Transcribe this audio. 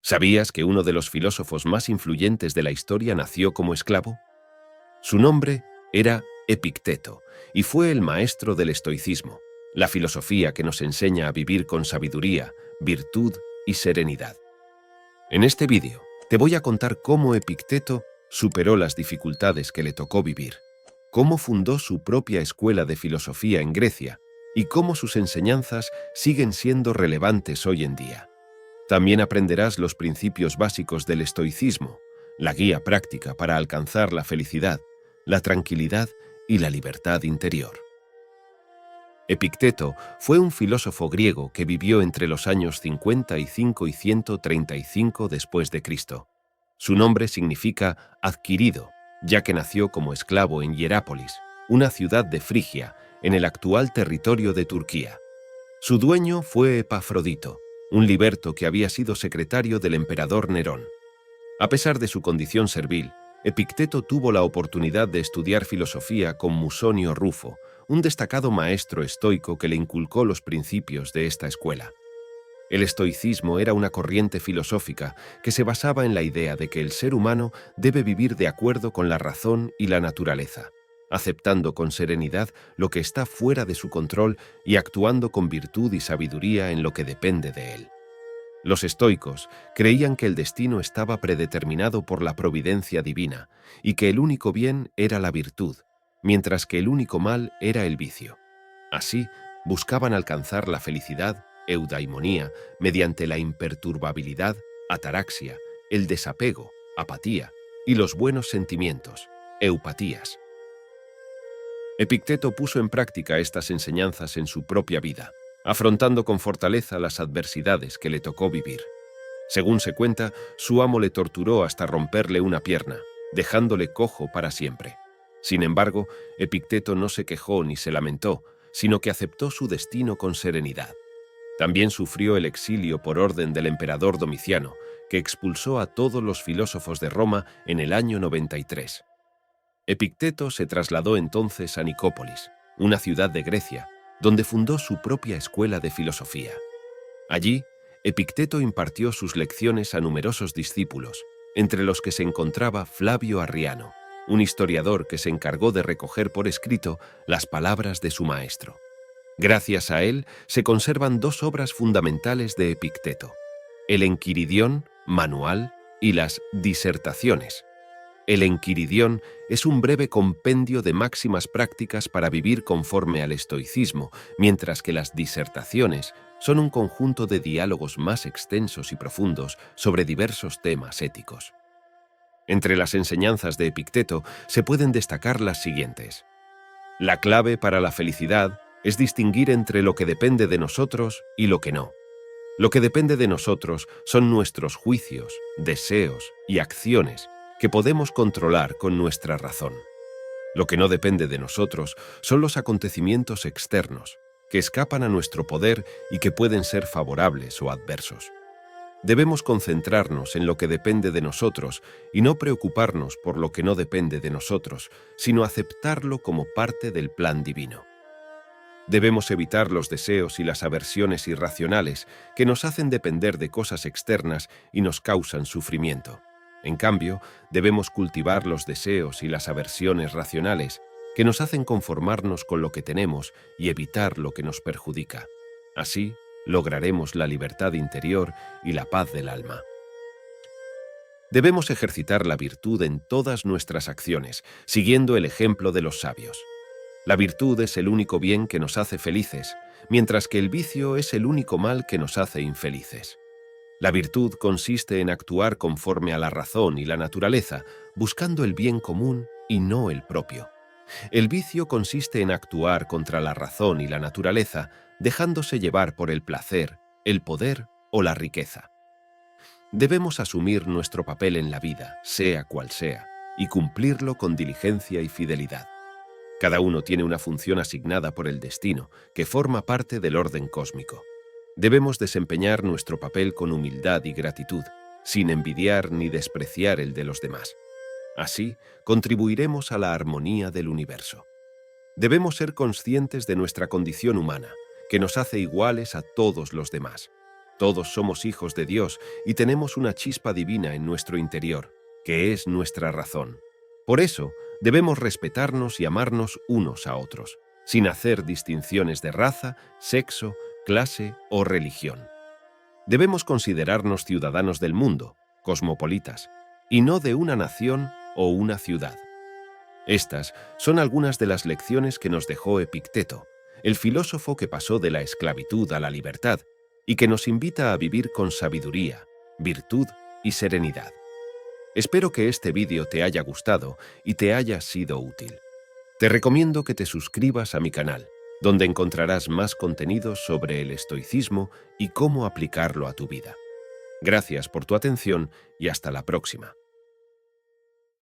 ¿Sabías que uno de los filósofos más influyentes de la historia nació como esclavo? Su nombre era Epicteto y fue el maestro del estoicismo, la filosofía que nos enseña a vivir con sabiduría, virtud y serenidad. En este vídeo te voy a contar cómo Epicteto superó las dificultades que le tocó vivir, cómo fundó su propia escuela de filosofía en Grecia y cómo sus enseñanzas siguen siendo relevantes hoy en día. También aprenderás los principios básicos del estoicismo, la guía práctica para alcanzar la felicidad, la tranquilidad y la libertad interior. Epicteto fue un filósofo griego que vivió entre los años 55 y 135 después de Cristo. Su nombre significa adquirido, ya que nació como esclavo en Hierápolis, una ciudad de Frigia, en el actual territorio de Turquía. Su dueño fue Epafrodito, un liberto que había sido secretario del emperador Nerón. A pesar de su condición servil, Epicteto tuvo la oportunidad de estudiar filosofía con Musonio Rufo, un destacado maestro estoico que le inculcó los principios de esta escuela. El estoicismo era una corriente filosófica que se basaba en la idea de que el ser humano debe vivir de acuerdo con la razón y la naturaleza, aceptando con serenidad lo que está fuera de su control y actuando con virtud y sabiduría en lo que depende de él. Los estoicos creían que el destino estaba predeterminado por la providencia divina y que el único bien era la virtud, mientras que el único mal era el vicio. Así, buscaban alcanzar la felicidad, eudaimonía, mediante la imperturbabilidad, ataraxia, el desapego, apatía, y los buenos sentimientos, eupatías. Epicteto puso en práctica estas enseñanzas en su propia vida, afrontando con fortaleza las adversidades que le tocó vivir. Según se cuenta, su amo le torturó hasta romperle una pierna, dejándole cojo para siempre. Sin embargo, Epicteto no se quejó ni se lamentó, sino que aceptó su destino con serenidad. También sufrió el exilio por orden del emperador Domiciano, que expulsó a todos los filósofos de Roma en el año 93. Epicteto se trasladó entonces a Nicópolis, una ciudad de Grecia, donde fundó su propia escuela de filosofía. Allí, Epicteto impartió sus lecciones a numerosos discípulos, entre los que se encontraba Flavio Arriano, un historiador que se encargó de recoger por escrito las palabras de su maestro. Gracias a él se conservan dos obras fundamentales de Epicteto: el Enquiridión, manual, y las Disertaciones. El Enquiridión es un breve compendio de máximas prácticas para vivir conforme al estoicismo, mientras que las Disertaciones son un conjunto de diálogos más extensos y profundos sobre diversos temas éticos. Entre las enseñanzas de Epicteto se pueden destacar las siguientes. La clave para la felicidad es distinguir entre lo que depende de nosotros y lo que no. Lo que depende de nosotros son nuestros juicios, deseos y acciones, que podemos controlar con nuestra razón. Lo que no depende de nosotros son los acontecimientos externos, que escapan a nuestro poder y que pueden ser favorables o adversos. Debemos concentrarnos en lo que depende de nosotros y no preocuparnos por lo que no depende de nosotros, sino aceptarlo como parte del plan divino. Debemos evitar los deseos y las aversiones irracionales que nos hacen depender de cosas externas y nos causan sufrimiento. En cambio, debemos cultivar los deseos y las aversiones racionales que nos hacen conformarnos con lo que tenemos y evitar lo que nos perjudica. Así, lograremos la libertad interior y la paz del alma. Debemos ejercitar la virtud en todas nuestras acciones, siguiendo el ejemplo de los sabios. La virtud es el único bien que nos hace felices, mientras que el vicio es el único mal que nos hace infelices. La virtud consiste en actuar conforme a la razón y la naturaleza, buscando el bien común y no el propio. El vicio consiste en actuar contra la razón y la naturaleza, dejándose llevar por el placer, el poder o la riqueza. Debemos asumir nuestro papel en la vida, sea cual sea, y cumplirlo con diligencia y fidelidad. Cada uno tiene una función asignada por el destino, que forma parte del orden cósmico. Debemos desempeñar nuestro papel con humildad y gratitud, sin envidiar ni despreciar el de los demás. Así, contribuiremos a la armonía del universo. Debemos ser conscientes de nuestra condición humana, que nos hace iguales a todos los demás. Todos somos hijos de Dios y tenemos una chispa divina en nuestro interior, que es nuestra razón. Por eso, debemos respetarnos y amarnos unos a otros, sin hacer distinciones de raza, sexo, clase o religión. Debemos considerarnos ciudadanos del mundo, cosmopolitas, y no de una nación o una ciudad. Estas son algunas de las lecciones que nos dejó Epicteto, el filósofo que pasó de la esclavitud a la libertad y que nos invita a vivir con sabiduría, virtud y serenidad. Espero que este vídeo te haya gustado y te haya sido útil. Te recomiendo que te suscribas a mi canal, donde encontrarás más contenido sobre el estoicismo y cómo aplicarlo a tu vida. Gracias por tu atención y hasta la próxima.